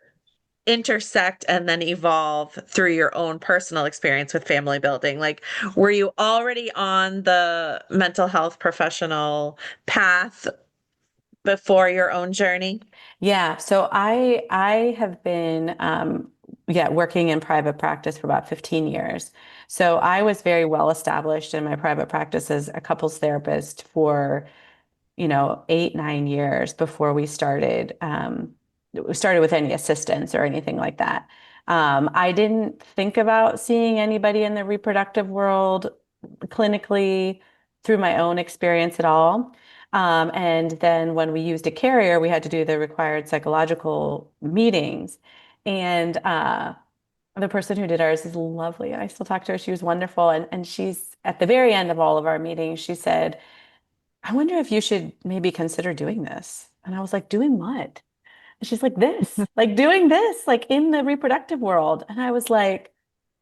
[SPEAKER 2] intersect and then evolve through your own personal experience with family building? Like, were you already on the mental health professional path before your own journey?
[SPEAKER 3] Yeah. So I have been yeah, working in private practice for about 15 years. So I was very well established in my private practice as a couples therapist for 8, 9 years before we started with any assistance or anything like that. I didn't think about seeing anybody in the reproductive world clinically through my own experience at all. And then when we used a carrier, we had to do the required psychological meetings. And the person who did ours is lovely. I still talk to her. She was wonderful. And she's at the very end of all of our meetings, she said, I wonder if you should maybe consider doing this. And I was like, doing what? And she's like, this, like doing this, like in the reproductive world. And I was like,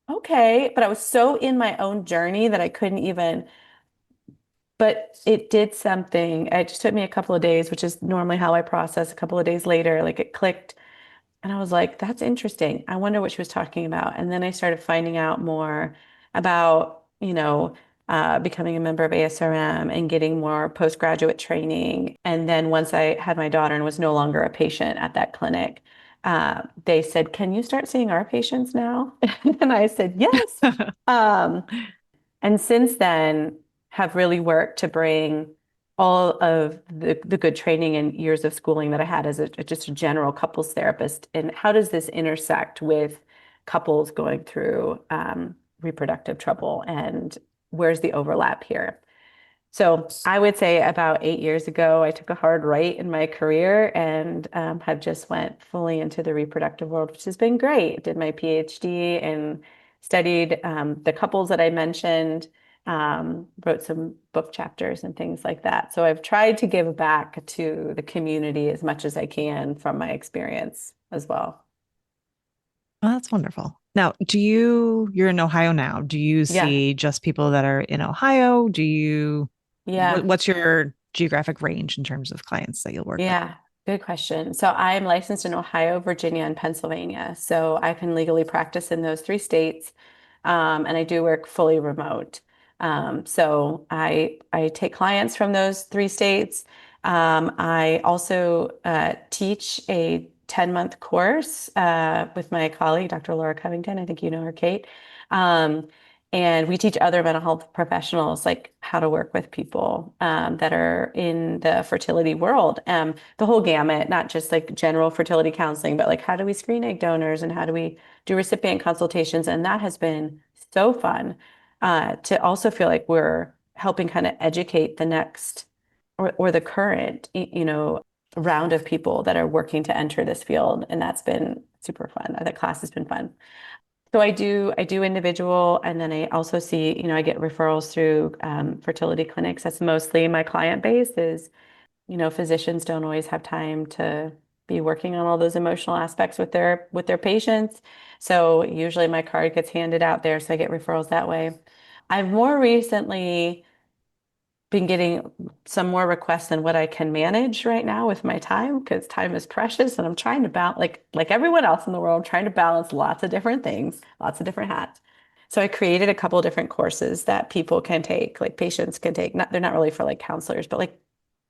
[SPEAKER 3] okay. But I was so in my own journey that I couldn't even but it did something. It just took me a couple of days, which is normally how I process. A couple of days later, like it clicked. And I was like, that's interesting. I wonder what she was talking about. And then I started finding out more about, becoming a member of ASRM and getting more postgraduate training. And then once I had my daughter and was no longer a patient at that clinic, they said, "Can you start seeing our patients now?" And I said, "Yes." Um, and since then, have really worked to bring all of the good training and years of schooling that I had as just a general couples therapist. And how does this intersect with couples going through reproductive trouble? And where's the overlap here? So I would say about 8 years ago, I took a hard right in my career and have just went fully into the reproductive world, which has been great. Did my PhD and studied the couples that I mentioned, wrote some book chapters and things like that. So I've tried to give back to the community as much as I can from my experience as well.
[SPEAKER 1] Oh, that's wonderful. Now, you're in Ohio now. Do you
[SPEAKER 3] Yeah.
[SPEAKER 1] see just people that are in Ohio?
[SPEAKER 3] Yeah.
[SPEAKER 1] What's your geographic range in terms of clients that you'll work with?
[SPEAKER 3] Yeah, good question. So I'm licensed in Ohio, Virginia, and Pennsylvania. So I can legally practice in those three states. And I do work fully remote. So I take clients from those three states. I also teach a 10-month course with my colleague, Dr. Laura Covington. I think you know her, Kate. Um, and we teach other mental health professionals like how to work with people that are in the fertility world. The whole gamut, not just like general fertility counseling, but like how do we screen egg donors and how do we do recipient consultations? And that has been so fun to also feel like we're helping kind of educate the next or the current, round of people that are working to enter this field. And that's been super fun. The class has been fun. So I do individual, and then I also see, I get referrals through fertility clinics. That's mostly my client base is, physicians don't always have time to be working on all those emotional aspects with their patients. So usually my card gets handed out there, so I get referrals that way. I've more recently been getting some more requests than what I can manage right now with my time because time is precious and I'm trying to balance like everyone else in the world, trying to balance lots of different things, lots of different hats. So I created a couple different courses that people can take, like patients can take. They're not really for like counselors, but like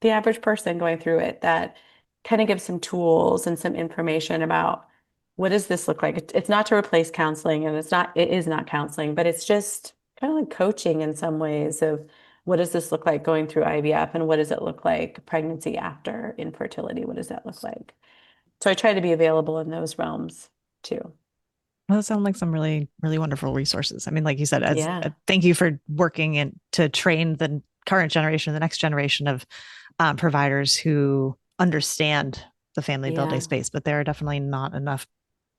[SPEAKER 3] the average person going through it that kind of gives some tools and some information about what does this look like? It's not to replace counseling and it is not counseling, but it's just kind of like coaching in some ways of what does this look like going through IVF and what does it look like pregnancy after infertility? What does that look like? So I try to be available in those realms too.
[SPEAKER 1] Well, those sound like some really, really wonderful resources. I mean, like you said, as
[SPEAKER 3] Yeah.
[SPEAKER 1] thank you for working and to train the current generation, the next generation of providers who understand the family building
[SPEAKER 3] Yeah.
[SPEAKER 1] space. But there are definitely not enough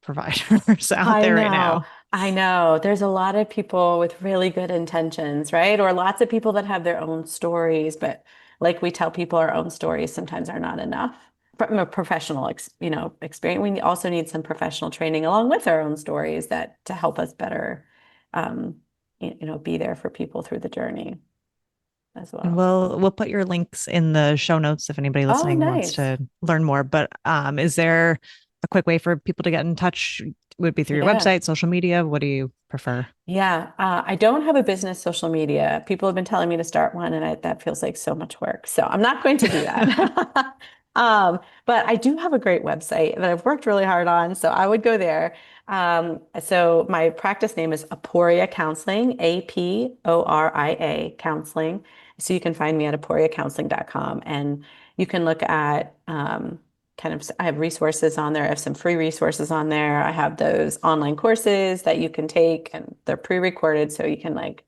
[SPEAKER 1] providers out
[SPEAKER 3] I
[SPEAKER 1] there right
[SPEAKER 3] know.
[SPEAKER 1] now.
[SPEAKER 3] I know. There's a lot of people with really good intentions, right? Or lots of people that have their own stories, but like we tell people our own stories sometimes are not enough. From a professional, experience, we also need some professional training along with our own stories that to help us better, um, be there for people through the journey as
[SPEAKER 1] And
[SPEAKER 3] well.
[SPEAKER 1] we'll put your links in the show notes if anybody
[SPEAKER 3] Oh,
[SPEAKER 1] listening wants
[SPEAKER 3] nice.
[SPEAKER 1] to learn more. But is there a quick way for people to get in touch? Would it be through your
[SPEAKER 3] Yeah.
[SPEAKER 1] website, social media? What do you prefer?
[SPEAKER 3] Yeah, I don't have a business social media. People have been telling me to start one, and that feels like so much work. So I'm not going to do that. But I do have a great website that I've worked really hard on. So I would go there. So my practice name is Aporia Counseling, Aporia Counseling. So you can find me at aporiacounseling.com, and you can look at kind of I have resources on there. I have some free resources on there. I have those online courses that you can take and they're pre-recorded so you can like,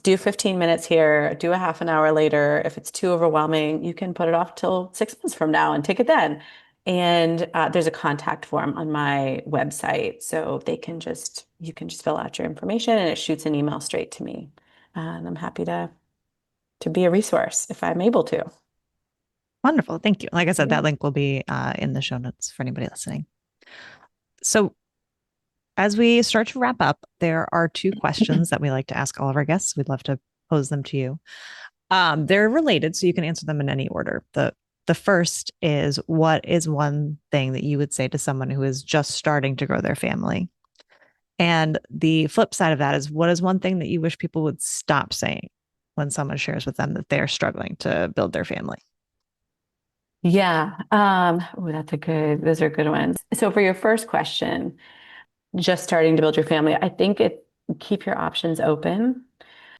[SPEAKER 3] do 15 minutes here, do a half an hour later. If it's too overwhelming, you can put it off till 6 months from now and take it then. And there's a contact form on my website. So you can just fill out your information and it shoots an email straight to me. And I'm happy to be a resource if I'm able to.
[SPEAKER 1] Wonderful. Thank you. Like I said, that
[SPEAKER 3] Yeah.
[SPEAKER 1] link will be in the show notes for anybody listening. So, as we start to wrap up, there are two questions that we like to ask all of our guests. We'd love to pose them to you. They're related, so you can answer them in any order. The first is, what is one thing that you would say to someone who is just starting to grow their family? And the flip side of that is, what is one thing that you wish people would stop saying when someone shares with them that they're struggling to build their family?
[SPEAKER 3] Yeah. Oh, those are good ones. So for your first question, just starting to build your family, I think keep your options open.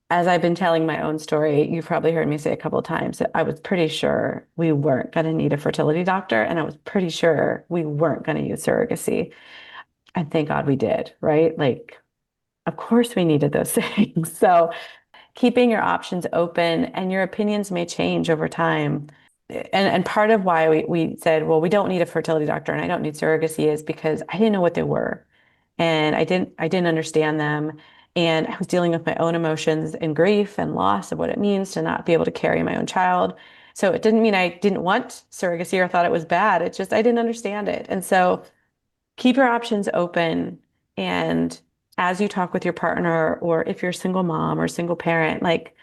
[SPEAKER 3] As I've been telling my own story, you've probably heard me say a couple of times that I was pretty sure we weren't going to need a fertility doctor, and I was pretty sure we weren't going to use surrogacy. And thank God we did, right? Like, of course we needed those things. So keeping your options open, and your opinions may change over time. And part of why we said, well, we don't need a fertility doctor and I don't need surrogacy is because I didn't know what they were. And I didn't understand them. And I was dealing with my own emotions and grief and loss of what it means to not be able to carry my own child. So it didn't mean I didn't want surrogacy or thought it was bad. It's just I didn't understand it. And so keep your options open. And as you talk with your partner, or if you're a single mom or single parent, like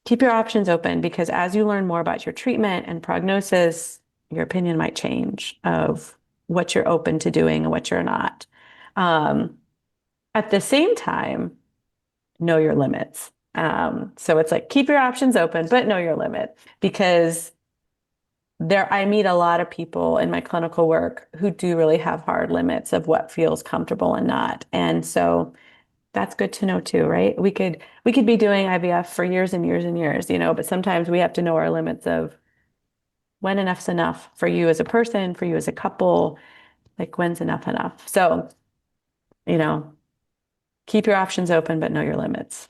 [SPEAKER 3] keep your options open, because as you learn more about your treatment and prognosis, your opinion might change of what you're open to doing and what you're not. Um, at the same time, know your limits. So it's like keep your options open, but know your limit, because I meet a lot of people in my clinical work who do really have hard limits of what feels comfortable and not. And so that's good to know too, right? We could be doing IVF for years and years and years, but sometimes we have to know our limits of when enough's enough for you as a person, for you as a couple, like when's enough enough. So, you know, keep your options open, but know your limits.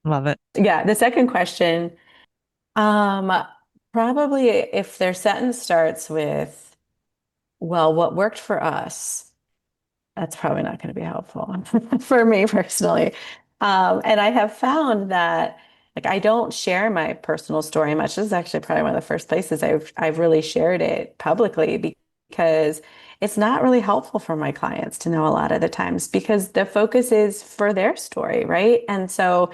[SPEAKER 1] Love it.
[SPEAKER 3] Yeah, the second question, um, probably if their sentence starts with, well, what worked for us, that's probably not going to be helpful for me personally. And I have found that like I don't share my personal story much. This is actually probably one of the first places I've really shared it publicly, because it's not really helpful for my clients to know a lot of the times, because the focus is for their story, right? And so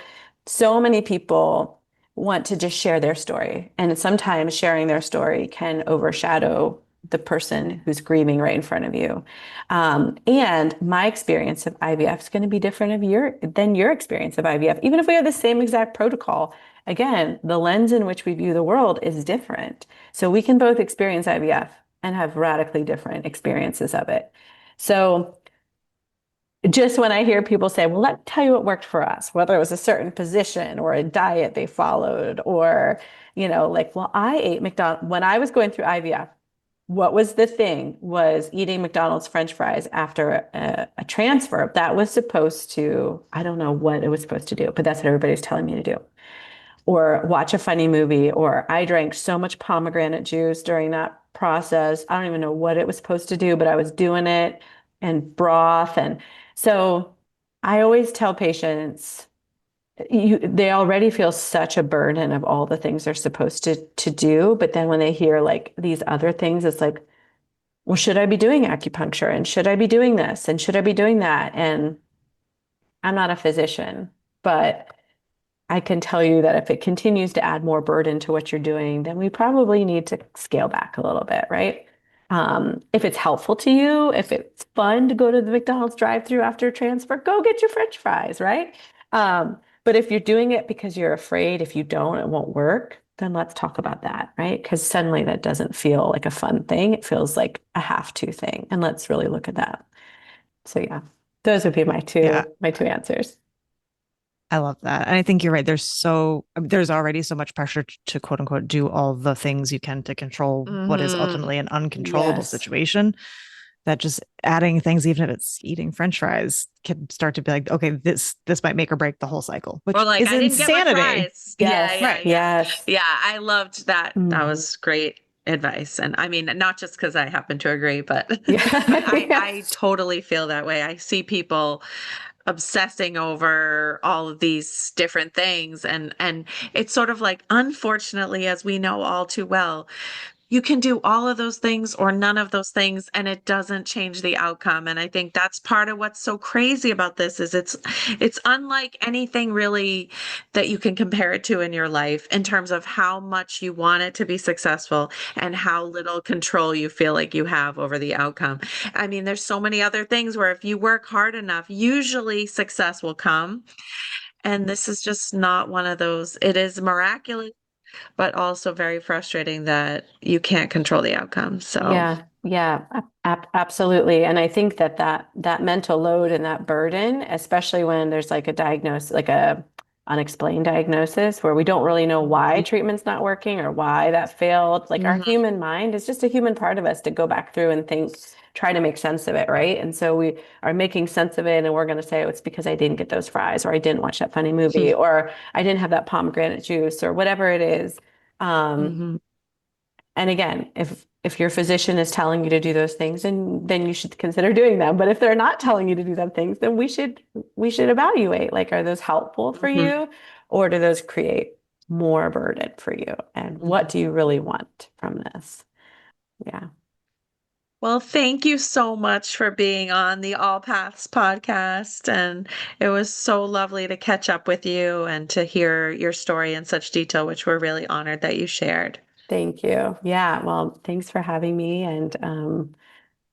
[SPEAKER 3] many people want to just share their story. And sometimes sharing their story can overshadow the person who's grieving right in front of you. And my experience of IVF is going to be different than your experience of IVF. Even if we have the same exact protocol, again, the lens in which we view the world is different. So we can both experience IVF and have radically different experiences of it. So just when I hear people say, well, let me tell you what worked for us, whether it was a certain position or a diet they followed, or, like, well, I ate McDonald's when I was going through IVF. What was the thing was eating McDonald's French fries after a transfer. That was supposed to, I don't know what it was supposed to do, but that's what everybody's telling me to do. Or watch a funny movie, or I drank so much pomegranate juice during that process. I don't even know what it was supposed to do, but I was doing it, and broth. And so I always tell patients, they already feel such a burden of all the things they're supposed to do. But then when they hear like these other things, it's like, well, should I be doing acupuncture? And should I be doing this? And should I be doing that? And I'm not a physician, but I can tell you that if it continues to add more burden to what you're doing, then we probably need to scale back a little bit, right? If it's helpful to you, if it's fun to go to the McDonald's drive-through after a transfer, go get your French fries, right? But if you're doing it because you're afraid if you don't, it won't work, then let's talk about that, right? Because suddenly that doesn't feel like a fun thing. It feels like a have-to thing. And let's really look at that. So yeah, those would be my
[SPEAKER 1] Yeah,
[SPEAKER 3] two answers.
[SPEAKER 1] I love that. And I think you're right. There's already so much pressure to quote unquote do all the things you can to control what is
[SPEAKER 2] Hmm.
[SPEAKER 1] ultimately an uncontrollable
[SPEAKER 3] Yes.
[SPEAKER 1] situation, that just adding things, even if it's eating French fries, can start to be like, okay, this might make or break the whole cycle,
[SPEAKER 2] Or
[SPEAKER 1] which
[SPEAKER 2] like,
[SPEAKER 1] is
[SPEAKER 2] I didn't get my
[SPEAKER 1] insanity.
[SPEAKER 2] fries. Yeah,
[SPEAKER 3] Yes.
[SPEAKER 2] yeah,
[SPEAKER 1] Right.
[SPEAKER 2] yeah.
[SPEAKER 3] Yes.
[SPEAKER 2] Yeah, I loved that. That
[SPEAKER 3] Mhm.
[SPEAKER 2] was great advice. And I mean, not just because I happen to agree, but but
[SPEAKER 3] Yeah.
[SPEAKER 2] I
[SPEAKER 3] Yes.
[SPEAKER 2] totally feel that way. I see people obsessing over all of these different things, and it's sort of like, unfortunately, as we know all too well, you can do all of those things or none of those things, and it doesn't change the outcome. And I think that's part of what's so crazy about this is it's unlike anything really that you can compare it to in your life in terms of how much you want it to be successful and how little control you feel like you have over the outcome. I mean, there's so many other things where if you work hard enough, usually success will come. And this is just not one of those. It is miraculous, but also very frustrating that you can't control the outcome. So,
[SPEAKER 3] Yeah, yeah, absolutely. And I think that that mental load and that burden, especially when there's like a diagnosis, like a unexplained diagnosis where we don't really know why
[SPEAKER 2] mhm,
[SPEAKER 3] treatment's not working or why that failed. Like our
[SPEAKER 2] mhm,
[SPEAKER 3] human mind is just a human part of us to go back through and think, try to make sense of it, right? And so we are making sense of it and we're going to say, oh, it's because I didn't get those fries or I didn't watch that funny movie or I didn't have that pomegranate juice or whatever it is. Um,
[SPEAKER 2] mhm,
[SPEAKER 3] and again, if your physician is telling you to do those things, then you should consider doing them. But if they're not telling you to do them things, then we should evaluate, like, are those helpful for
[SPEAKER 2] mhm,
[SPEAKER 3] you, or do those create more burden for you? And what
[SPEAKER 2] mhm.
[SPEAKER 3] do you really want from this? Yeah.
[SPEAKER 2] Well, thank you so much for being on the All Paths podcast. And it was so lovely to catch up with you and to hear your story in such detail, which we're really honored that you shared.
[SPEAKER 3] Thank you. Yeah. Well, thanks for having me. And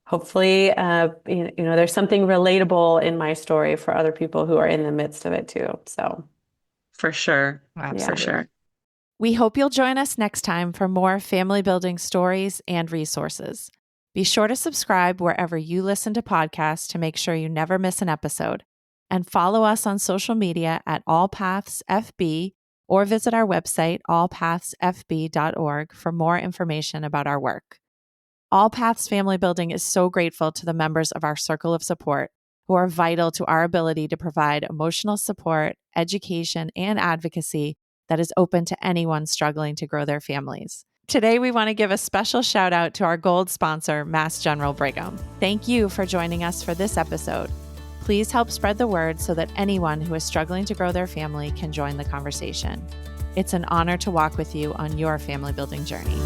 [SPEAKER 3] hopefully, there's something relatable in my story for other people who are in the midst of it too. So,
[SPEAKER 2] For sure. For
[SPEAKER 3] yeah.
[SPEAKER 1] Absolutely.
[SPEAKER 2] sure.
[SPEAKER 4] We hope you'll join us next time for more family building stories and resources. Be sure to subscribe wherever you listen to podcasts to make sure you never miss an episode. And follow us on social media at All Paths FB or visit our website, allpathsfb.org, for more information about our work. All Paths Family Building is so grateful to the members of our circle of support who are vital to our ability to provide emotional support, education, and advocacy that is open to anyone struggling to grow their families. Today, we want to give a special shout out to our gold sponsor, Mass General Brigham. Thank you for joining us for this episode. Please help spread the word so that anyone who is struggling to grow their family can join the conversation. It's an honor to walk with you on your family building journey.